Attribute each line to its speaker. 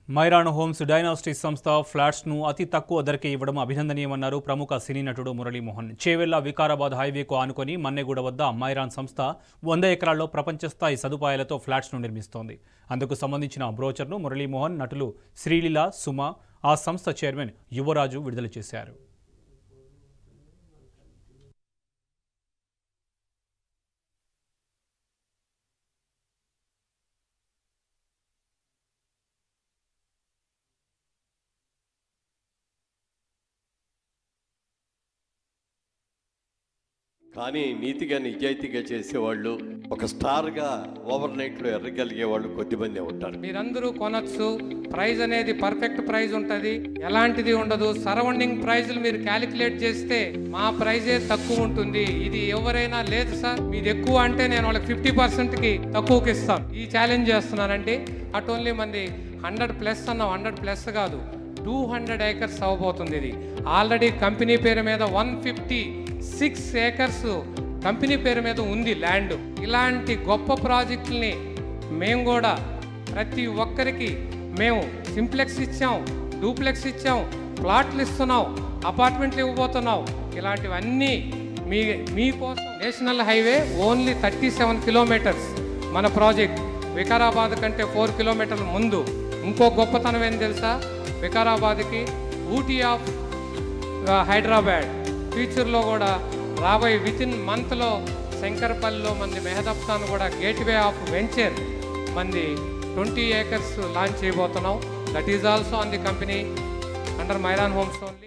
Speaker 1: మైరాన్ homes dynasty సంస్థ ఫ్లాట్స్ను అతి తక్కువ ధరకే ఇవ్వడం అభినందనీయమన్నారు ప్రముఖ సినీ నటుడు మురళీమోహన్. చేవెళ్ల వికారాబాద్ హైవేకు ఆనుకొని మన్నెగూడ వద్ద మైరాన్ సంస్థ 100 ఎకరాల్లో ప్రపంచ స్థాయి సదుపాయాలతో ఫ్లాట్స్ను నిర్మిస్తోంది. అందుకు సంబంధించిన బ్రోచర్ను మురళీమోహన్, నటులు శ్రీలీల, సుమ, ఆ సంస్థ చైర్మన్ యువరాజు విడుదల చేశారు.
Speaker 2: కానీ నీతిగా నిజాయితీగా చేసేవాళ్ళు, ఒక స్టార్గా ఓవర్ నైట్లో ఎర్రగలిగే వాళ్ళు కొద్దిమంది ఉంటారు.
Speaker 3: మీరందరూ కొనొచ్చు. ప్రైజ్ అనేది పర్ఫెక్ట్ ప్రైజ్ ఉంటుంది, ఎలాంటిది ఉండదు. సరౌండింగ్ ప్రైజ్లు మీరు క్యాలిక్యులేట్ చేస్తే మా ప్రైజే తక్కువ ఉంటుంది. ఇది ఎవరైనా లేదు సార్, మీది ఎక్కువ అంటే నేను వాళ్ళకి 50%కి తక్కువకి ఇస్తాను. ఈ ఛాలెంజ్ చేస్తున్నానండి. అట్ ఓన్లీ మంది 100+ అన్న, 100+ కాదు, 200 ఏకర్స్ అవ్వబోతుంది. ఇది ఆల్రెడీ కంపెనీ పేరు మీద 156 ఏకర్స్ కంపెనీ పేరు మీద ఉంది ల్యాండ్. ఇలాంటి గొప్ప ప్రాజెక్టుల్ని మేము కూడా ప్రతి ఒక్కరికి మేము సింప్లెక్స్ ఇచ్చాం, డూప్లెక్స్ ఇచ్చాం, ప్లాట్లు ఇస్తున్నాం, అపార్ట్మెంట్లు ఇవ్వబోతున్నాం. ఇలాంటివన్నీ మీకోసం. నేషనల్ హైవే ఓన్లీ 37 కిలోమీటర్స్ మన ప్రాజెక్ట్. వికారాబాద్ కంటే 4 కిలోమీటర్ల ముందు. ఇంకో గొప్పతనం ఏం తెలుసా, వికారాబాద్కి ఊటీ ఆఫ్ హైదరాబాద్. ఫ్యూచర్లో కూడా రాబోయే వితిన్ మంత్లో శంకరపల్లిలో మంది మెహదప్తాను కూడా గేట్వే ఆఫ్ వెంచర్ మంది 20 ఏకర్స్ లాంచ్ చేయబోతున్నాం. That is also on the company under మైరాన్ homes only.